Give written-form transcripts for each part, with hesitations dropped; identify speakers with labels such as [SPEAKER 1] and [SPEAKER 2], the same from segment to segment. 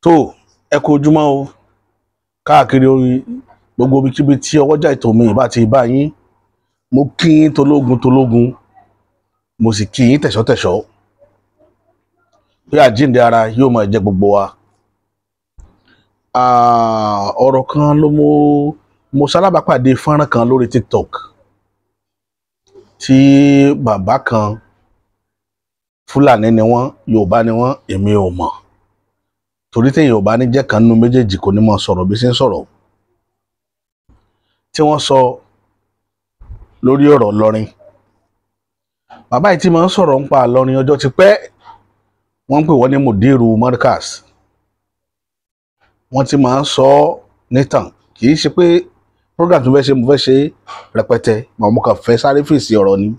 [SPEAKER 1] tó ẹ kú ojúmọ́ o káàkiri orí gbogbo ibikíbi tí ọwọ́jà ètò mi ìbá ti bá yín. Mo kí yín tológun mo sì kí yín tẹ̀ṣọ́tẹ̀ṣọ́ pé àjíǹde ara yóò máa jẹ gbogbo wa. Ọ̀rọ̀ kan ló mo ṣalábàápàdé fọ́nrán kan lórí TikTok tí bàbá kan Fúlàní ni wọ́n, Yorùbá ni wọ́n, èmi ò mọ̀ torí téèyàn ò bá ní jẹ́ kan nínú méjèèjì kò ní mọ sọ̀rọ̀ bí ṣe ń sọ̀rọ̀, tí wọ́n sọ lórí ọ̀rọ̀ Ìlọrin. Bàbá yìí tí máa ń sọ̀rọ̀ ń pa Ìlọrin ọjọ́ ti pẹ́, wọ́n ń pè wọ́n ní Mudiru Markaz. Wọ́n ti máa ń sọ nítàn, kì í ṣe pé program tó mo fẹ́ ṣe rẹpẹtẹ, mo kàn fẹ́ sáré fèsì ọ̀rọ̀ ni.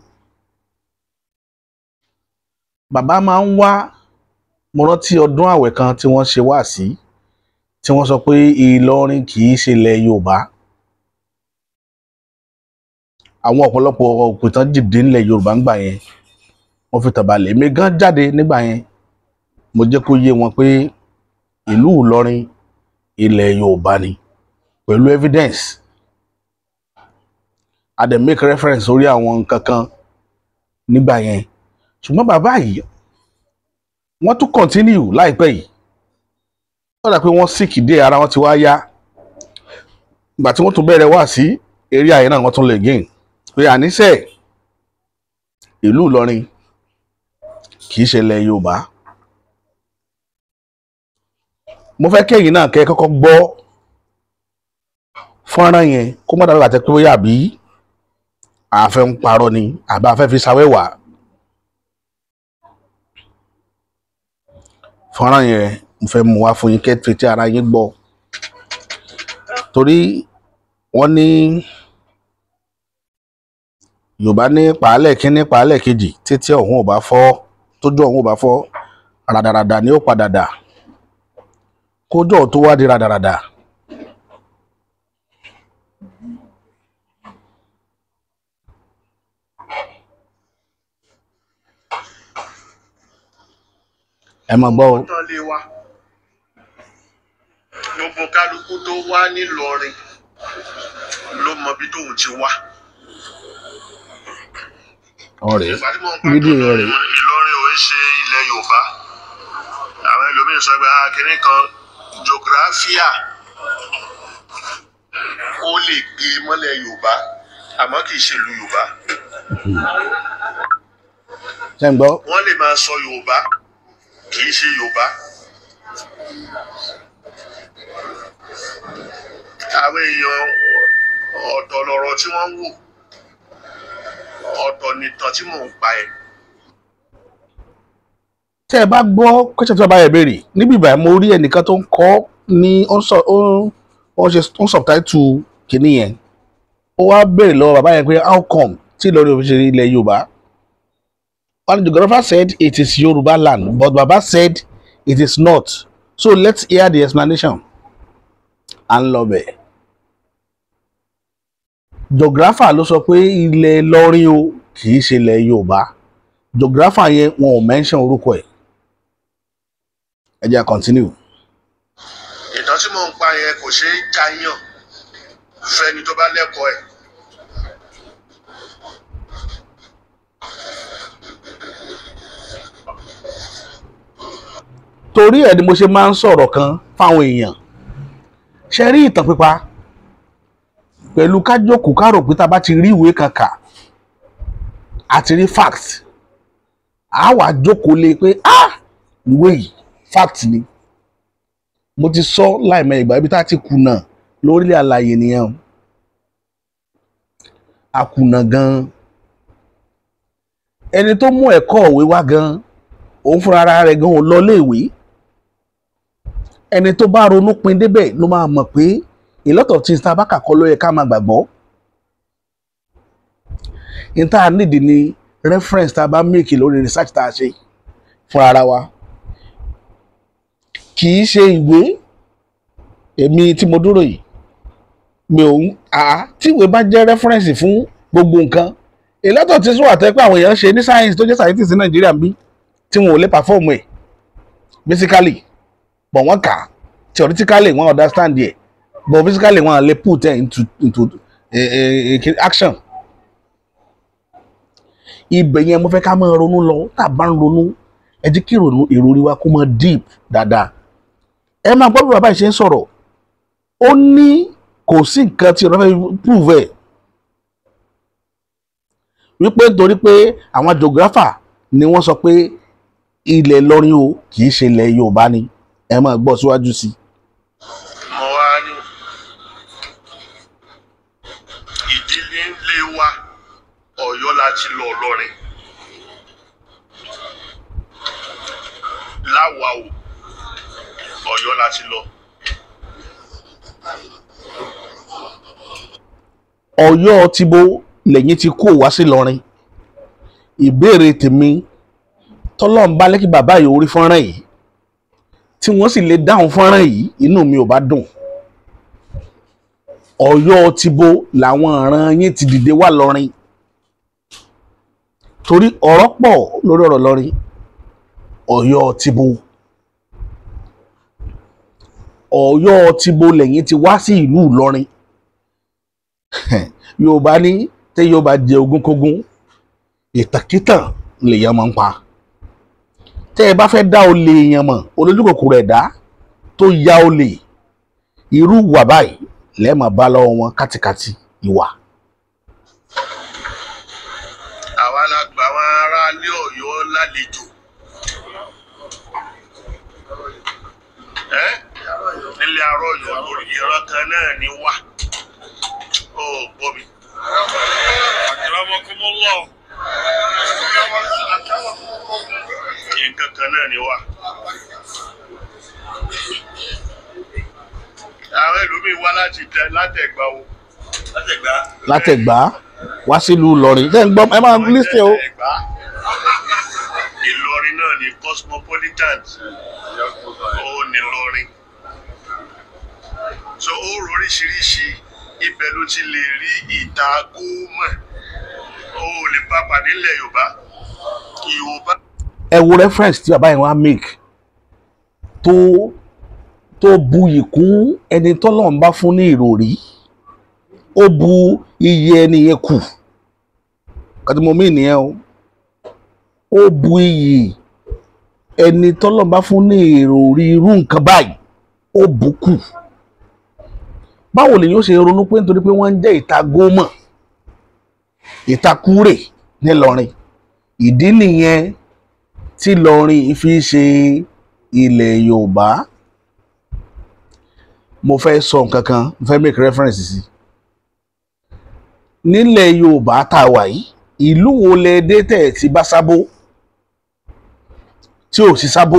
[SPEAKER 1] Bàbá máa ń wá, mo rántí ọdún àwẹ̀ kan tí wọ́n ṣe wáàsí tí wọ́n sọ pé Ìlọrin kì í ṣe ilẹ̀ Yorùbá. Àwọn ọ̀pọ̀lọpọ̀ òpìtàn dìde nílẹ̀ Yorùbá ńgbà yẹn, wọ́n fi tàbálẹ̀. Èmi gan jáde nígbà yẹn, mo jẹ́ kó yé wọn pé ìlú Ìlọrin ilẹ̀ Yorùbá ni pẹ̀lú evidence. A dẹ̀ make reference orí àwọn nǹkan kan nígbà yẹn. Ṣùgbọ́n bàbá yìí wọ́n tún continue láìpẹ́ yìí. Wọ́n dà pé wọ́n sick dé, ara wọn ti wá yá. Ìgbà tí wọ́n tún bẹ̀rẹ̀ wá sí eré ayé náà, wọ́n tún lè gain pé àníṣe ìlú Ìlọrin kì í ṣe ilẹ̀ Yorùbá. Mo fẹ́ kẹ́yìn náà kẹ́ kọ́kọ́ gbọ́ fọ́nrán yẹn kó má dàbí àtẹ́pẹ́ bóyá àbí àfẹ́ ń parọ́ ni àbí àfẹ́ fi ṣàwẹ́wà. Fọ́nrán yẹn mo fẹ́ mú wá fún yín kẹ́ tí ara yín gbọ́, torí wọ́n ní Yorùbá ní pàálẹ̀ kínní pàálẹ̀ kejì títí ọ̀hún ò bá fọ́, tójú ọ̀hún ò bá fọ́, ràdàràdà ni ó padà dà, kójú ọ̀ tó wá di ràdàràdà. Ẹ máa gbọ́ o.
[SPEAKER 2] Gbogbo kálukú tó wá nílọrin ló mọ bí tóun ti wá.
[SPEAKER 1] Ọ̀rẹ́ fídíò rẹ̀.
[SPEAKER 2] Ìlọrin ò ń ṣe ilẹ̀ Yorùbá. Àwọn ẹlòmíràn sọ pé kínní kan geographia ó lè gbé mọ́lẹ̀ Yorùbá àmọ́ kì í ṣe ìlú Yorùbá.
[SPEAKER 1] Ṣé ń gbọ́?
[SPEAKER 2] Wọ́n lè máa sọ Yorùbá kì í ṣe Yorùbá. Àwọn èèyàn ọ̀tọ̀ lọ̀rọ̀ tí wọ́n ń wò, ọ̀tọ̀ nìtàn tí mò ń pa ẹ̀.
[SPEAKER 1] Tẹ́ ẹ bá gbọ́ question tí bàbá yẹn béèrè níbi ìbàyẹ̀, mo rí ẹnìkan tó ń kọ́ ní ó ń subtitle kìíní yẹn. Ó wá béèrè lọ́wọ́ bàbá yẹn pé how come tí Ìlọrin ò fi ṣe ilẹ̀ Yorùbá? One geographer said it is Yoruba land, but Baba said it is not. So let's hear the explanation. And love it. Geographer ló sọ pé ilẹ̀ Ìlọrin o kì í ṣe ilẹ̀ Yorùbá. Geographer yẹn wọn ò mention orúkọ ẹ̀. Ẹ jẹ́ continue.
[SPEAKER 2] Ìtàn tí mò ń pa yẹn kò ṣeé jàyàn fẹ́ni tó bá lẹ́kọ̀ọ́ ẹ̀.
[SPEAKER 1] Torí ẹ̀ ni mo ṣe máa ń sọ̀rọ̀ kan fáwọn èèyàn. Ṣe rí ìtàn pípa pẹ̀lú kájókòó kárò pé tá a bá ti rí ìwé kan kà àti rí fact, a wà jókòó lé pé ìwé yìí fact ni. Mo ti sọ láìmọ̀ ìgbà ibi tá a ti kùnà lórílẹ̀ àlàyé nìyẹn. A kùnà gan-an. Ẹni tó mú ẹ̀kọ́ òwe wá gan-an, òun fúnra ara rẹ̀ gan-an ò lọ léèwé. Ẹni tó bá ronú pin débẹ̀ ló máa mọ̀ pé a lot of things tá a bá kà kọ́ ló yẹ ká máa gbàgbọ́. In tá a need ni reference tá a bá make lórí research tá a ṣe fún ara wa. Kì í ṣe ìwé. Èmi tí mo dúró yìí, mi ò ń tí ìwé bá jẹ́ reference fún gbogbo nǹkan. A lot of things wà tẹ́ pé àwọn èèyàn ṣe ní science tó jẹ́ scientist ní Nàìjíríà bí tí wọn ò lè perform ẹ̀ basically. but wọ́n kà theoretically wọ́n understand it but physically wọ́n lè put it into action. Ibẹ̀ yẹn mo fẹ́ ká máa ronú lọ tá a bá ń ronú ẹ jẹ́ kí ìròrí wa kó máa deep dáadáa. Ẹ máa gbọ́ bí bàbá yìí ṣe ń sọ̀rọ̀ ó ní kò sí nǹkan tí ọ̀rọ̀ fẹ́ prove ẹ̀ wípé nítorí pé àwọn geographer ni wọ́n sọ pé ilẹ̀ Ìlọrin o kì í ṣe ilẹ̀ Yorùbá ni. Ẹ máa gbọ́ síwájú sí i.
[SPEAKER 2] mo wá ní ìdílé ńlé wa Ọ̀yọ́ láti lọ Ìlọrin láwa o Ọ̀yọ́ láti lọ.
[SPEAKER 1] Ọ̀yọ́ ti bo lẹ́yìn tí kò wá sí Ìlọrin. Ìbéèrè tèmi tọ́lọ́run bá lẹ́kì bàbá yìí orí fọ́nrán yìí tí wọ́n sì lè dáhùn fọ́nrán yìí inú mi ò bá dùn. Ọ̀yọ́ ti bo làwọn ọ̀ràn yín ti dìde wá lọ́rin torí ọ̀rọ̀ pọ̀ lórí ọ̀rọ̀ lọ́rin. Ọ̀yọ́ ti bo Ọ̀yọ́ ti bo lẹ́yìn ti wá sí ìlú Ìlọrin. Yorùbá ní tẹ́ Yorùbá jẹ ogúnkógún ìtàkìtàn lèèyàn máa ń pa. Tẹ́ ẹ bá fẹ́ dá olè èèyàn mọ̀ olójúkòkòrò ẹ̀dá tó ya olè irú wà báyìí lẹ́ẹ̀mọ̀ bá lọ́wọ́ wọn kátikàti ìwà.
[SPEAKER 2] àwa la gbà wọn aráalé Ọ̀yọ́ lálejò nílé Arọ́yọ̀ lórí ìran kan náà ni wá. ó gbọ́ mi. akramakumullah. nǹkan kan náà ni wá. àwọn ẹlòmíín wá látẹ̀gbá o.
[SPEAKER 1] Látẹ̀gbá wá sílùú Ìlọrin. Ṣé ń gbọ́ ẹ máa ń lísìn o.
[SPEAKER 2] Ìlọrin náà ni cosmopolitan ó ní Ìlọrin so ó oríṣiríṣi ibẹ̀ ló ti lè rí ìta gómọ̀ ó lè bá pàdé ilẹ̀ Yorùbá.
[SPEAKER 1] Ẹ wo reference tí bàbá yẹn wá make tó buyì kún ẹni tọ́lọ́run bá fún ní ìròrí ó bu iye ẹni yẹn kù kàtí mo mí nìyẹn o. Ó bu iyì ẹni tọ́lọ́run bá fún ní ìròrí irú nǹkan báyìí ó bù kù. Báwo lèyìn ó ṣe ronú pé nítorí pé wọ́n ń jẹ́ ìta gómọ̀ ìta kúrè nílọrin ìdí nìyẹn tí Ìlọrin fi ṣe ilẹ̀ Yorùbá. Mo fẹ́ sọ nǹkan kan mo fẹ́ make reference sí. Nílẹ̀ Yorùbá tá a wà yìí ìlú wo lẹ dé tẹ̀ tí bá sábó tí ò sí sábó?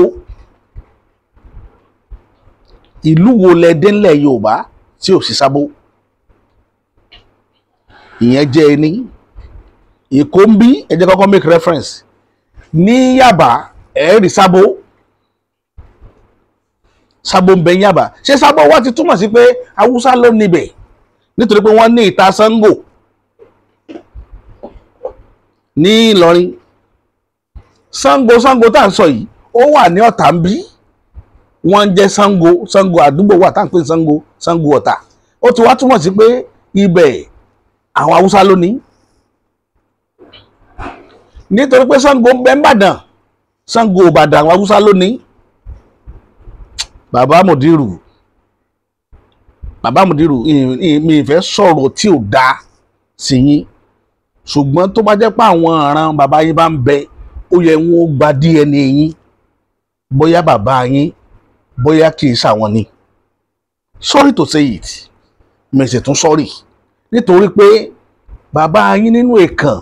[SPEAKER 1] Ìlú wo lẹ dé nílẹ̀ Yorùbá tí ò sí sábó? Ìyẹn jẹ́ ẹni. Èkó ń bí ẹ jẹ́ kọ́kọ́ make reference. Ní Yaba ẹ̀ẹ́rì sábó ń bẹ Yaba. Ṣé sábó wá ti túmọ̀ sí pé Haúsá ló níbẹ̀ nítorí pé wọ́n ní ìta Ṣàngó ní Ìlọrin? Ṣàngó tá à ń sọ yìí ó wà ní Ọ̀tà ń bí wọ́n ń jẹ́ Ṣàngó àdúgbò wà tá à ń pè Ṣàngó Ọ̀tà. Ó ti wá túmọ̀ sí pé ibẹ̀ àwọn Haúsá ló ní nítorí pé Ṣàngó ń bẹ Ìbàdàn Ṣàngó Ìbàdàn àwọn Haúsá ló ní. Bàbá Mùdírù mi ìfẹ́ sọ̀rọ̀ tí ò dáa sí yín ṣùgbọ́n tó bá jẹ́ pé àwọn ọ̀ràn bàbá yín bá ń bẹ ó yẹ wọn ó gba DNA yín bóyá bàbá yín bóyá kì í ṣàwọn ni. Sorry to say it mèsì tún sorry nítorí pé bàbá yín nínú èèkàn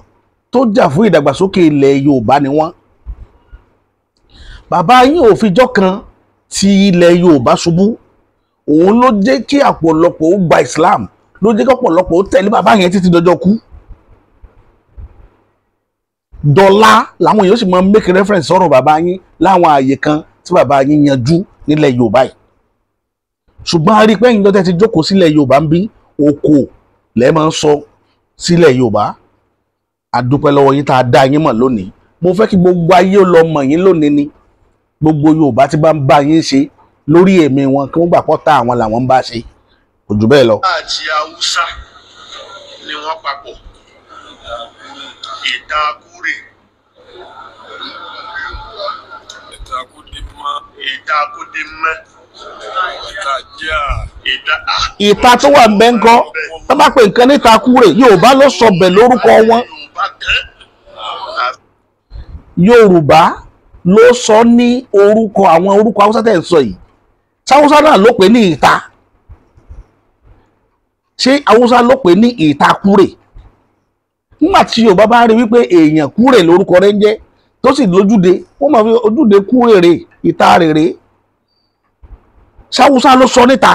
[SPEAKER 1] tó jà fún ìdàgbàsókè ilẹ̀ Yorùbá ni wọ́n. Bàbá yín ò fijọ́ kan ti ilẹ̀ Yorùbá ṣubú òun ló jẹ́ kí ọ̀pọ̀lọpọ̀ ó gba Islam ló jẹ́ kí ọ̀pọ̀lọpọ̀ ó tẹ̀lé bàbá yẹn títí dọjọ́ kú. Dọ́là làwọn èèyàn sì máa make reference sọ̀rọ̀ bàbá yín láwọn ààyè kan tí bàbá yín yanjú nílẹ̀ Yorùbá yìí. Ṣùgbọ́n a rí pé ẹ̀yin lọ́tẹ̀ ti jókòó sílẹ̀ Yorùbá ń bí oko lẹ́ máa ń sọ sílẹ̀ Yorùbá. A dúpẹ́ lọ́wọ́ yín tá a dá yín mọ̀ lónìí. Mo fẹ́ kí gbogbo ayé ó lọ mọ̀ yín lónìí ni. Gbogbo Yorùbá tí bá ń bá yín ṣe lórí ẹ̀mí wọn kí wọ́n gbà pọ́ta àwọn làwọn ń bá ṣe kò jù bẹ́ẹ̀ lọ.
[SPEAKER 2] àti haúsá ni wọ́n papọ̀ ìdákúrè ìdákúdímọ́
[SPEAKER 1] ìta tó wà ń bẹ́ ńkọ́ tó bá pè nǹkan níta kúrè Yorùbá ló sọ bẹ̀ lórúkọ wọn. Yorùbá ló sọ ní orúkọ àwọn orúkọ haúsá tẹ̀ ń sọ yìí sáwúsá náà ló pè ní ìta ṣé haúsá ló pè ní ìta kúrè nígbà tí Yorùbá bá rí wípé èèyàn kúrè lórúkọ rẹ̀ ń jẹ́ tó sì lójúde wọ́n máa fi ojúde kúrè rè ìta rèrè sáwúsá ló sọ níta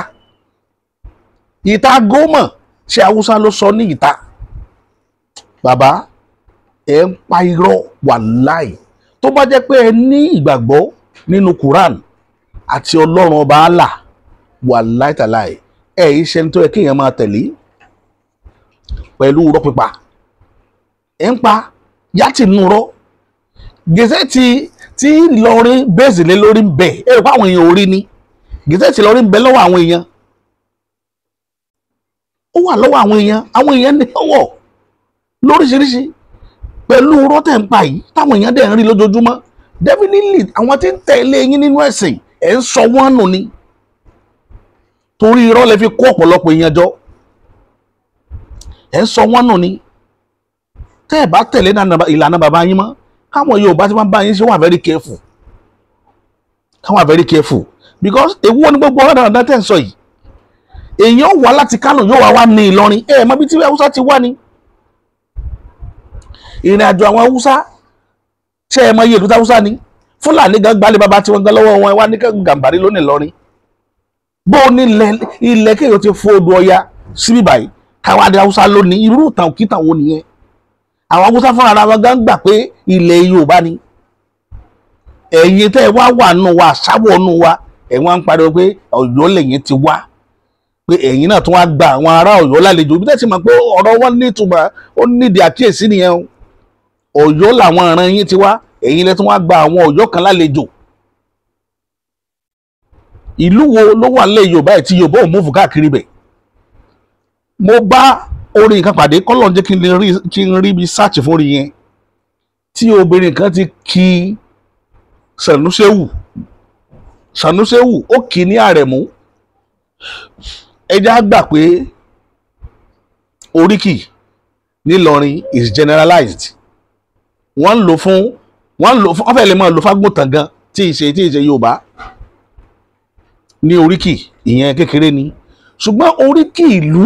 [SPEAKER 1] ìta gómọ̀ ṣé haúsá ló sọ ní ìta. Bàbá ẹ ń pa irọ́ wàláì tó bá jẹ́ pé ẹ ní ìgbàgbọ́ nínú Quran àti Ọlọ́run ọba Allah wàláì tàláì ẹ yìí ṣe ń tó yẹ kéèyàn máa tẹ̀lé pẹ̀lú irọ́ pípa ẹ ń pa yàtì nù rọ́ gẹ̀ẹ́sẹ̀ tí Ìlọrin bẹ́ẹ̀sì lé lórí ń bẹ̀ ẹ rò pé àwọn èèyàn ò rí ni gẹ̀ẹ́sẹ̀ tí Ìlọrin ń bẹ lọ́wọ́ àwọn èèyàn ó wà lọ́wọ́ àwọn èèyàn ní ọwọ́ lóríṣiríṣi pẹ̀lú rọ́tẹ̀ ń pa yìí táwọn èèyàn dẹ̀ ń rí lójoojúmọ́ definitely àwọn tí ń tẹ̀lé yín nínú ẹ̀sìn ẹ̀ ń sọ wọ́n nù ni torí irọ́ lẹ fi kó ọ̀pọ̀lọpọ̀ èèyàn jọ ẹ̀ ń sọ wọ́n nù ni tẹ́ ẹ̀ bá tẹ̀lé ìlànà bàbá yín mọ́ káwọn Yorùbá tí wọ́n bá yín ṣe wà very careful káwọn very careful because èwo ni gbogbo ọ̀rọ̀ dáadáa tẹ̀ ń sọ yìí èèyàn wá láti Kánò yóò wá ní Ìlọrin ẹ̀ mọ̀ bí tí Haúsá ti wá ni ìrìn àjò àwọn Haúsá ṣe ẹ mọ iye ìlú Haúsá ni Fúlàní gan gbalẹ̀ bàbá tí wọ́n gan lọ́wọ́ wọn wá ní Gàmbàrí lónìí lọ́rin bó o ní ilẹ̀ kéèyàn ti fo odò Ọya síbí báyìí káwá dé Haúsá lónìí irú ìtàn òkìtàn wo nìyẹn àwọn Haúsá fúnra ara wọn gan gbà pé ilẹ̀ Yorùbá ni ẹ̀yin tẹ́ ẹ wá wà nù wa sáwọ̀ nù wa ẹ̀ wọ́n ń pariwo pé Ọ̀yọ́ lẹ́yìn ti wá pé ẹ̀yin náà tún wá gba àwọn ará Ọ̀yọ́ lálejò bí tẹ́ ti mọ̀ pé ọ̀rọ̀ wọn ní ìtumọ̀ ó nídìí àkíyèsí nìyẹn o Ọ̀yọ́ làwọn ìran yín ti wá ẹ̀yin lẹ tún wá gba àwọn Ọ̀yọ́ kan lálejò ìlú wo ló wà nílẹ̀ Yorùbá ẹ̀ tí Yorùbá ò múfù káàkiri bẹ̀. Mo bá orin kan pàdé kọ́lọ̀ jẹ́ kí n rí bí sáàchì fún orin yẹn tí obìnrin kan ti kí Sànúṣẹ́wù ó kì í ní Àrẹ̀mú ẹjẹ́ á gbà pé oríkì nílọrin is generalized wọ́n lò fún wọ́n fẹ́ lè máa lò fágbóntàn gan tí ìṣe Yorùbá ní oríkì ìyẹn kékeré ni ṣùgbọ́n oríkì ìlú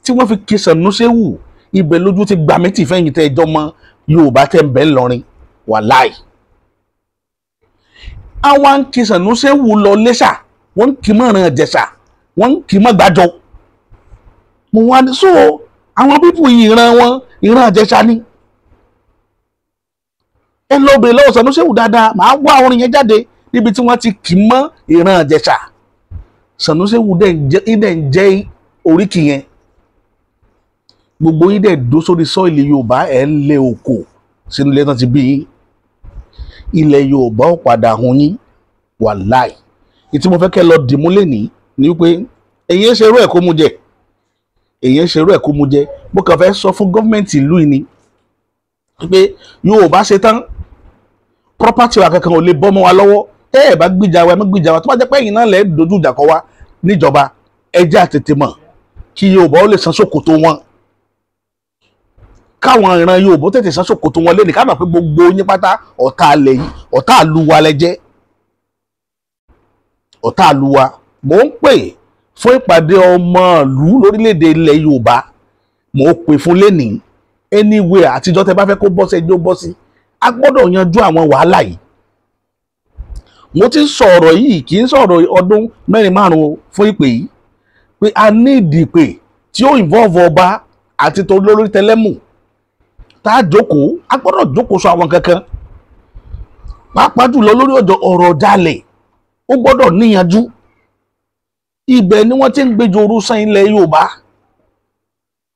[SPEAKER 1] tí wọ́n fi kí Sànúṣẹ́wù ibẹ̀ lójú ti gbà mí tì fẹ́yìn tẹ́ ẹjọ́ mọ́ Yorùbá tẹ́ ń bẹ ńlọrin wàláì àwọn ń kí Sànúṣẹ́wù lọ Iléṣà wọ́n ń kí mọ́ràn Ìjẹ̀ṣà wọ́n ń kí mọ́ Gbàjọ mo wá ní so àwọn pípù yìí ìran Ìjẹ̀ṣà ni ẹ lọ bèrè lọ́wọ́ Sànúṣẹ́wù dáadáa màá wá orin yẹn jáde níbi tí wọ́n ti kì í mọ́ ìran Ìjẹ̀ṣà Sànúṣẹ́wù dẹ̀ ń jẹ́ oríkì yẹn gbogbo yín dẹ̀ dó sórí sọ́ọ̀lì Yorùbá ẹ̀ ń lé oko sínú ilé tán ti bí yín ilẹ̀ Yorùbá ó padà hun yín wàláì ìtí mo fẹ́ kẹ́ lọ dìmú lẹ́nìí ni wípé èyí ń ṣerú ẹ̀ kó mu jẹ mo kàn fẹ́ sọ fún gọ́ọ̀mẹ̀ntì ìlú yìí ni pé Yorùbá ṣe tán property wa kankan ò lè bọ́ mọ́ wa lọ́wọ́ ẹ bá gbìjà wa ẹ má gbìjà wa tó bá jẹ́ pé ẹ̀yin náà lè dojú ìjà kọ wa níjọba ẹ jẹ́ àtètè mọ̀ kí Yorùbá ó lè san ṣòkòtò wọn káwọn ìran Yorùbá tètè san ṣòkòtò wọn lẹ́nìí ká mọ̀ pé gbogbo yín pátá ọ̀tá alẹ̀ yìí ọ̀tá àlùwà lẹ jẹ́ ọ̀tá àlùwà mò ń pè fún ìpàdé ọmọ ìlú lórílẹ̀‐èdè ilẹ̀ Yorùbá mò ń pè fún lẹ́nìí anywhere àtijọ́ tẹ bá fẹ́ kó bọ́ sí ẹjọ́ bọ́ sí a gbọ́dọ̀ yanjú àwọn wàhálà yìí mo ti sọ̀rọ̀ yìí kì í sọ̀rọ̀ ọdún 4-5 fún ìpè yìí pé a ní ìdìpè tí ó involve ọba àti tó lórí tẹlẹ́mù tá a jókòó a gbọ́dọ̀ jókòó sọ àwọn kankan pàápàá jùlọ lórí ọ̀rọ̀ jalè ó gbọ́dọ̀ níyanjú ibẹ̀ ni wọ́n ti ń gbẹjọ orúsàn ilẹ̀ Yorùbá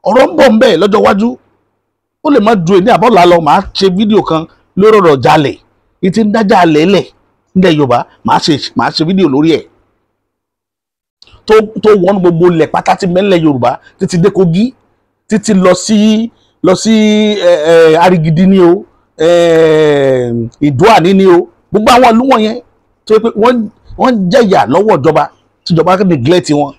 [SPEAKER 1] ọ̀rọ̀ ń bọ̀ ń bẹ̀ lọ́jọ́ iwájú ó lè má ju èní àbọ̀là lọ màá ṣe fídíò kan lórí ọ̀rọ̀ jalè ìtì ń dájà lẹ́lẹ̀ nílẹ̀ Yorùbá màá ṣe fídíò lórí ẹ̀ tó wọ́n gbogbo ilẹ̀ pátá tí mẹ́lẹ̀ Yorùbá títí dé Kogi títí lọ sí Arigidi ni o Ìdó-àní ni o gbogbo àwọn ìlú wọ̀nyẹn tó yẹ pé wọ́n jẹ̀yà lọ́wọ́ ìjọba tíjọba neglect wọn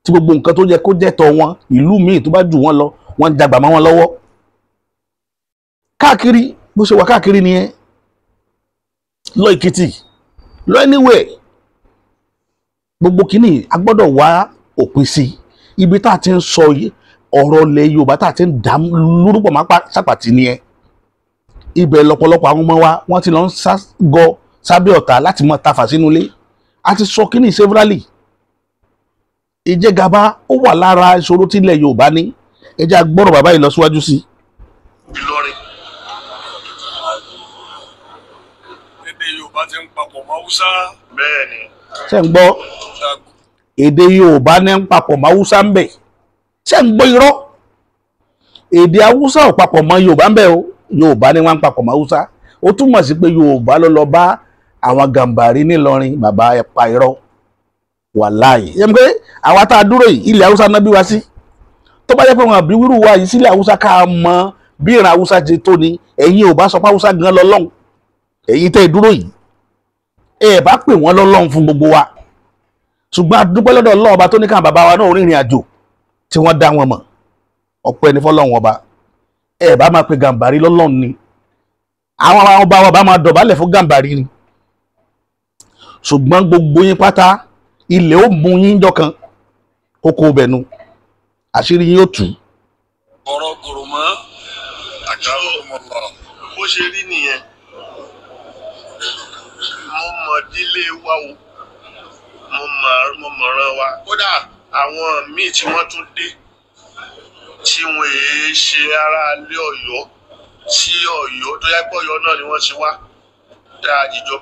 [SPEAKER 1] tí gbogbo nǹkan tó yẹ kó jẹ́ tọ́ wọn ìlú míì tó bá jù wọ́n lọ wọ́n ń jagbà mọ́ wọn lọ́wọ́ káàkiri bó ṣe wà káàkiri nìyẹn lọ Èkìtì lọ anywhere gbogbo kìíní a gbọ́dọ̀ wá òpin sí ibi tá a ti ń sọ ọ̀rọ̀ ilẹ̀ Yorùbá tá a ti ń dá lórúkọ máa ṣàpàtì nìyẹn ibẹ̀ lọ́pọ̀lọpọ̀ àwọn ọmọ wa wọ́n ti lọ ń gọ sábẹ́ ọ̀tá láti mọ tafà sínú ilé a ti sọ kìíní severally ìjẹgàba ó wà lára ìṣòro tí ilẹ̀ Yorùbá ní ẹ jẹ́ agbọ́rọ̀ bàbá yìí lọ síwájú sí.
[SPEAKER 2] Ìlọrin èdè Yorùbá ti ń papọ̀ mọ́ Haúsá. Bẹ́ẹ̀ ni.
[SPEAKER 1] ṣé ń gbọ́ èdè Yorùbá ní ń papọ̀ mọ́ Haúsá ń bẹ̀ ṣé ń gbọ́ irọ́ èdè Haúsá ò papọ̀ mọ́ Yorùbá ń bẹ̀ o Yorùbá ní wọ́n ń papọ̀ mọ́ Haúsá ó túmọ̀ sí pé Yorùbá ló lọ bá àwọn Gàmbàrí nílọrin bàbá ẹ̀ pa irọ́ wàláhì yẹn pé àwa tá a dúró yìí ilẹ̀ Haúsá náà bí wá sí tó bá yẹ pé wọn àbí wíru wa yìí sílẹ̀ Haúsá ká mọ bí ìran Haúsá ti tó ni ẹ̀yin ò bá sọ pé Haúsá gan lọ́lọ́run ẹ̀yin tẹ́ ẹ dúró yìí ẹ bá pè wọ́n lọ́lọ́run fún gbogbo wa ṣùgbọ́n a dúpẹ́ lọ́dọ̀ Ọlọ́run ọba tó ní káwọn bàbá wa náà rìnrìn àjò tí wọ́n dá wọn mọ̀ ọpẹ́ ní fọ́lọ́run ọba ẹ bá máa pe Gàmbàrí lọ́lọ́run ni àwọn ọba wa bá máa dọ̀bálẹ̀ fún Gàmbàrí ni ṣùgbọ́n gbogbo yín pátá ilẹ̀ ó mú yín jọkan kókó bẹ̀nu àṣírí yín ó tú.
[SPEAKER 2] ọ̀rọ̀ kòrò mọ́ àjọ bó ṣe rí nìyẹn mo mọ̀ dílé wa o mo mọ̀ràn wa kódà àwọn míì tí wọ́n tún dé tí wọ́n èé ṣe ara ilé Ọ̀yọ́ tí Ọ̀yọ́ tó yẹ pé Ọ̀yọ́ náà ni wọ́n ti wá dáa jíjọ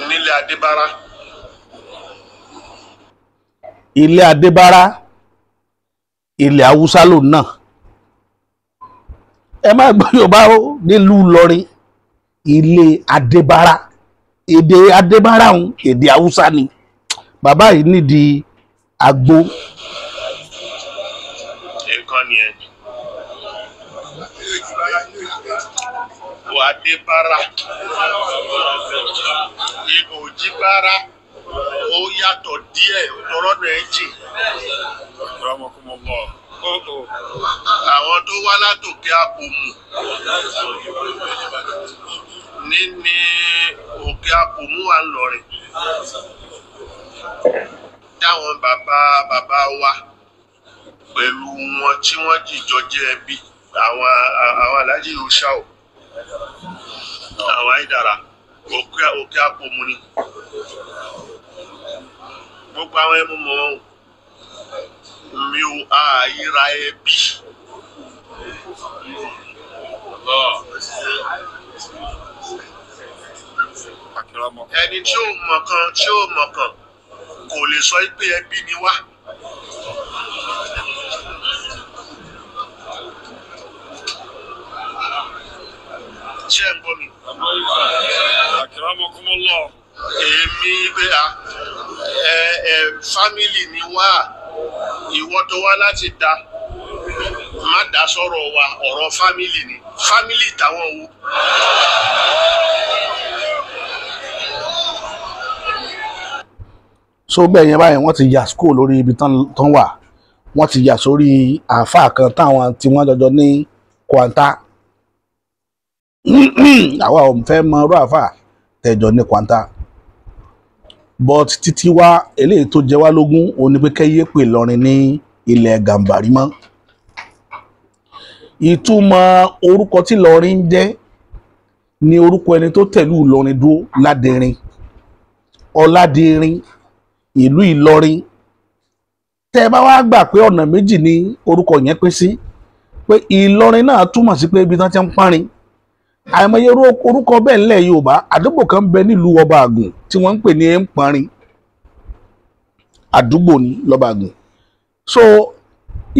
[SPEAKER 2] nílé Adébárá.
[SPEAKER 1] ilé Adébárá ilẹ̀ Haúsá lò náà ẹ má gbọ́ Yorùbá o nílùú Ìlọrin ilé Adébárá èdè Adébárá òun èdè Haúsá ni bàbá yìí nídìí àgbo.
[SPEAKER 2] ẹ̀kan nìyẹn Adébárá Òjìbárá ó yàtọ̀ díẹ̀ lọ́rọ̀ náà jìn. àwọn tó wá látòkè Àpòmù ní òkè Àpòmù wà ńlọrin táwọn bàbá wa pẹ̀lú wọn tí wọ́n jìjọ jẹ́ ẹbí àwọn Aláàjì Òṣàó àwọn Àìdàrà òkè Àpòmù ni gbogbo àwọn ẹmu mọ mi ò àìra ẹbí ẹni tí ó mọ̀ kan kò lè sọ pé ẹbí ni wá. ṣé ń gbọ́ mi? èmi gbé fámìlì ni wá ìwọ tó wá láti dá má dá sọ̀rọ̀ wa ọ̀rọ̀ fámìlì ni fámìlì táwọn wo.
[SPEAKER 1] so bẹ́ẹ̀ yẹn báyìí wọ́n ti yà school lórí ibi tán wà wọ́n ti yà sórí àáfàá kan táwọn tí wọ́n jọjọ ní Kwanta àwa ò fẹ́ mọ ọ̀rọ̀ àáfàá tẹ̀jọ ní Kwanta but títí wá eléyìí tó jẹ wá lógún òun ni pé kẹ́yẹ́ pè lọ́rin ní ilẹ̀ Gàmbàrí mọ́ ìtumọ̀ orúkọ tí lọ́rin jẹ́ ní orúkọ ẹni tó tẹ̀lú Ìlọrin dúró Ládẹrin Ọládẹrin ìlú Ìlọrin tẹ́ ẹ bá wá gbà pé ọ̀nà méjì ni orúkọ yẹn pín sí pé Ìlọrin náà túmọ̀ sí pé ibi tán ti ń párin àìmọye orúkọ bẹ́ẹ̀ ńlẹ̀ Yorùbá àdúgbò kan bẹ nílùú Ọba Àgùn tí wọ́n ń pè ní Ẹ̀ǹparin àdúgbò ní lọ́ba Àgùn so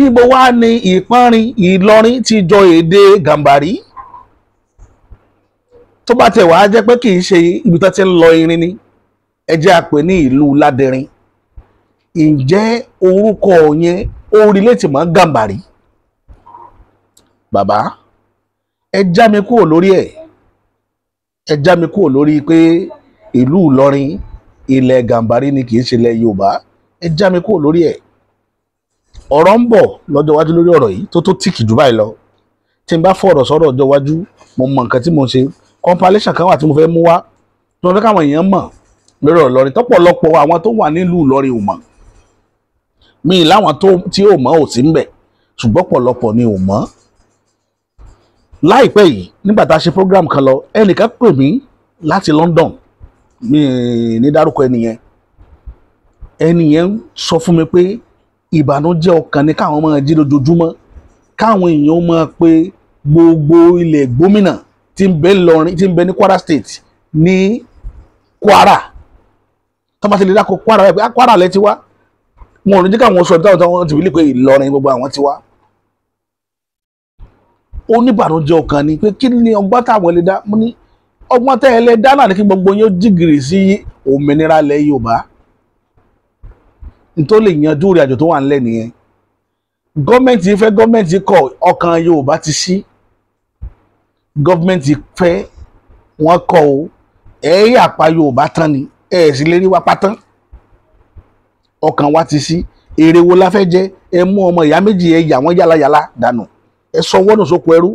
[SPEAKER 1] ibo wá ní Ìpanrin Ìlọrin ti jọ èdè Gàmbàrí tó bá tẹ̀ wá jẹ́ pé kì í ṣe ibi tó ti ń lọ irin ni ẹ jẹ́ a pè ní ìlú Ládẹrin. Ǹjẹ́ orúkọ yẹn ó relate mọ́ Gàmbàrí? Bàbá ẹ já mi kúrò lórí ẹ̀, ẹ já mi kúrò lórí pé ìlú Ìlọrin ilẹ̀ Gàmbàrí ni kì í ṣe ilẹ̀ Yorùbá. Ẹ já mi kúrò lórí ẹ̀. Ọ̀rọ̀ ń bọ̀ lọ́jọ́ iwájú lórí ọ̀rọ̀ yìí tó tíkì jù báyìí lọ. Tí n bá fọ̀rọ̀ sọ̀rọ̀ ọjọ́ iwájú, mo mọ nǹkan tí mo ń ṣe. Compilation kan wà tí mo fẹ́ mú wá tí mo fẹ́ káwọn èèyàn mọ̀ lórí ọ̀rọ̀ Ìlọrin. Tọ́pọ̀lọpọ̀ àwọn tó wà nílùú Ìlọrin ò mọ̀. Mi láwọn tí ò mọ̀ ò sí ń bẹ̀, ṣùgbọ́n pọ̀lọpọ̀ ni ò mọ̀. Láìpẹ́ yìí nígbà tá a ṣe program kan lọ, ẹnìkan pè mí láti London, mi ní dárúkọ ẹnìyẹn. Ẹnìyẹn sọ fún mi pé ìbànújẹ́ ọkàn ni káwọn máa jí lójoojúmọ́, káwọn èèyàn máa pe gbogbo ilẹ̀ gómìnà tí ń bẹ Ìlọrin, tí ń bẹ ní Kwara State ní Kwara. Tó bá ti lè dákọ̀ Kwara wáyé pé Kwara lẹ ti wá, wọn ò ní jẹ́ káwọn sọ táwọn ti wílé pé Ìlọrin gbogbo àwọn ti wá. Ó ní ìbànújẹ́ ọkàn ni pé kí ni ọgbọ́n táwọn lè dá. Mo ní ọgbọ́n tẹ́ ẹ lè dá náà ni kí gbogbo yín ó jìgìrì sí òmìnira ilẹ̀ Yorùbá. Nítorí lè yanjú ìrìn àjò tó wà nílẹ̀ nìyẹn. Gọ́ọ̀mẹ̀ntì fẹ́, gọ́ọ̀mẹ̀ntì kọ̀, ọkàn Yorùbá ti ṣí. Gọ́ọ̀mẹ̀ntì fẹ́, wọ́n kọ̀ o, ẹ̀yà àpá Yorùbá tán ni, ẹ̀ sì lè rí wa pátán. Ọkàn wa ti ṣí. Èrè wo la fẹ́ jẹ? Ẹ mú ọmọ ìyá méjì ẹ yà wọ́n yálàyàlà dànù. Ẹ sọ wọ́nù sóko ẹrú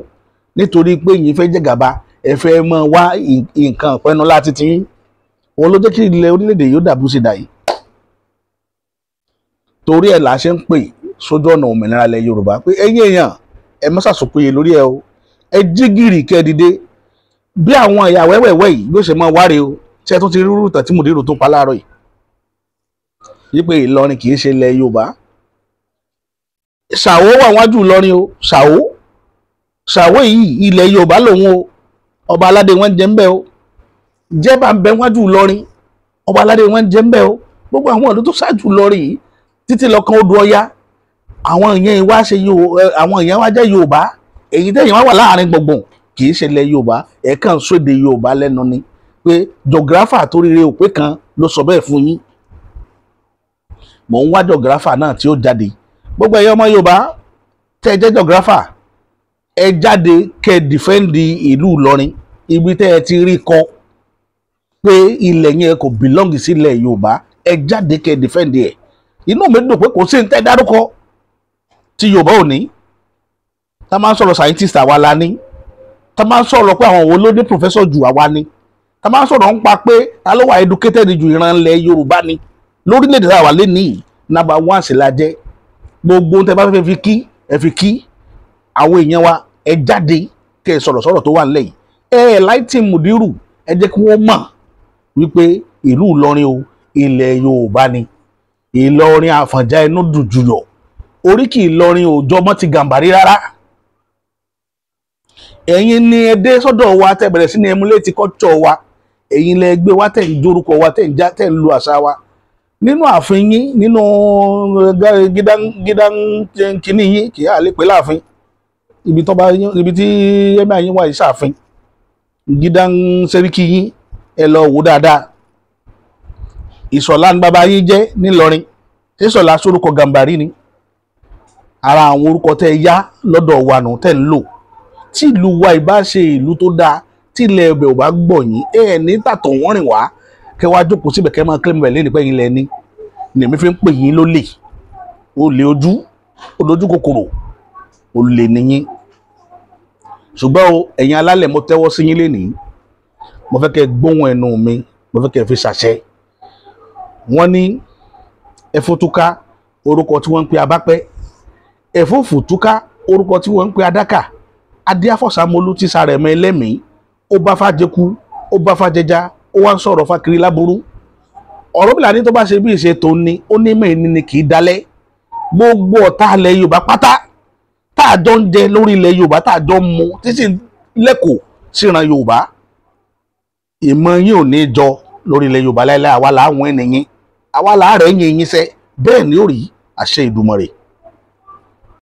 [SPEAKER 1] nítorí pé yín fẹ́ jẹ gàba, ẹ fẹ́ mọ wá nǹkan ìpẹ́nu láti tí yín. Òun ló jẹ́ kí ilẹ̀ orílẹ̀-èdè yóò dàbú sí dà yìí. Torí ẹ̀ là ṣe ń pè sójú ọ̀nà òmìnira ilẹ̀ Yorùbá pé ẹ̀yin èèyàn ẹ má ṣàṣùpìyè lórí ẹ o. Ẹ jí gìrì kẹ́ dìde. Bí àwọn ìyá wẹ́wẹ́wẹ́ yìí ló ṣe máa wáre o. Ṣé ẹ tún ti rí rúùtà tí Mùdírù tó pa láàárọ̀ yìí? Wípé Ìlọrin kì í ṣe ilẹ̀ Yorùbá. Ṣàwó wà wájú Ìlọrin o. Ṣàwó yìí ilẹ̀ Yorùbá lòun o. Ọba aládé wọn jẹ́ ń bẹ o. Jẹ́bà ń bẹ wájú Ìlọrin. Ọba aládé wọn jẹ́ ń bẹ o. Gbogbo àwọn ìlú tó ṣáájú Ìlọrin yìí títí lọ́kàn odò Ọya, àwọn èèyàn wá ṣe àwọn èèyàn wá jẹ́ Yorùbá. Èyí tẹ́yìn wá wà láàrin gbùngbùn kì í ṣe ilẹ̀ Yorùbá. Ẹ̀ kàn sọ èdè Yorùbá lẹ́nu ni pé geographer tó rí òpé kan ló sọ bẹ́ẹ̀ fún yín. Mò ń wá geographer náà tí ó jáde. Gbogbo ẹ̀yọ́ ọmọ Yorùbá tẹ́ ẹ jẹ́ geographer, ẹ jáde kẹ́ ẹ dìfẹ́ǹdì ìlú Ìlọrin. Ibi tẹ́ ẹ ti rí kọ pé ilẹ̀ yẹn kò belong sí ilẹ̀ Yorùbá, ẹ jáde kẹ́ ẹ dìfẹ́ǹdì ẹ̀. Inú mi dùn pé kò sí ní tẹ́ dárúkọ tí Yorùbá ò ní. Tá máa ń sọ̀rọ̀ scientist àwa la ní. Tá máa ń sọ̀rọ̀ pé àwọn wo ló dé professor jù àwa ni. Tá máa ń sọ̀rọ̀ ń pa pé ta ló wà educated ju ìran ilẹ̀ Yorùbá ni. Lórílẹ̀-èdè tá a wà lénìí number one sì la jẹ́. Gbogbo tẹ́ bá fẹ́ fi kí ẹ fi kí àwọn èèyàn wa, ẹ jáde kẹ́ ẹ sọ̀rọ̀ tó wà nílẹ̀ yìí. Ẹ láìtì Mùdírù, ẹ jẹ́ kí wọ́n mọ̀ wípé ìlú Ìlọrin o ilẹ̀ Yorùbá ni. Ìlọrin Àfọ̀njá inú dùn jùlọ. Oríkì Ìlọrin ò jọ mọ́ ti Gàmbàrí rárá. Ẹ̀yin ni ẹ dé sọ́dọ̀ wa tẹ́ bẹ̀rẹ̀ sí ní emulate culture wa. Ẹ̀yin lẹ gbé wa tẹ́ ń jórúkọ wa tẹ́ ń lu àṣà wa. Nínú ààfin yín, nínú gídán kìíní yín, kì í àlè pé láàfin. Ibi tí ẹ̀mí àyín wà yìí ṣàfin. Gídán sẹ́ríkì yín, ẹ lọ wò dáadáa. Ìṣọ̀lá ní bàbá yín jẹ́ nílọrin. Ìṣọ̀lá sórúkọ Gàmbàrí ni. Ara àwọn orúkọ tẹ́ ẹ yá lọ́dọ̀ wa nù tẹ́ ń lò. Tí ìlú wa ìbá ṣe ìlú tó dáa, tí ilẹ̀ ẹbẹ̀ ò bá gbọ̀ yín, ní tàtọ̀ wọ́n rìn wá. Kẹ́ wá jókòó síbẹ̀ kẹ́ máa kílẹ̀mù ẹ̀ lẹ́nu pé yín lẹ́ni. Nèmi fi ń pè yín lólè. Olè olójú kòkòrò. Olè nìyín. Ṣùgbọ́n o, ẹ̀yin alálẹ̀ mo tẹ́wọ́ sí yín lénìí. Mo fẹ́ kẹ́ gbóhùn ẹnu mi, mo fẹ́ kẹ́ fi ṣàṣẹ. Wọ́n ní ẹfútúká orúkọ tí wọ́n ń pe abápẹ́, ẹfúfùtúká orúkọ tí wọ́n ń pe adákà. Adéáfọ̀sámolú tí Sàrẹ̀mọ ẹlẹ́mìí, ó bá fàjẹkú, ó bá fàjẹjá, ó wá ń sọ̀rọ̀ fàkiri láburú. Ọ̀rúnmìlà ní tó bá ṣe bí ìṣe tó ní, ó ní mẹ́rin ni kì í dalẹ̀. Gbogbo ọ̀tá ilẹ̀ Yorùbá pátá tá a jọ ń jẹ lórí ilẹ̀ Yorùbá, tá a jọ ń mu títí lẹ́kọ̀ọ́ síran Yorùbá. Ìmọ̀ yín ò ní jọ lórí ilẹ̀ Yorùbá láíláí. Àwa làwọn ènìyàn, àwa làárẹ̀ yín sẹ́, bẹ́ẹ̀ ni ó rí àṣẹ Ìdùmarè.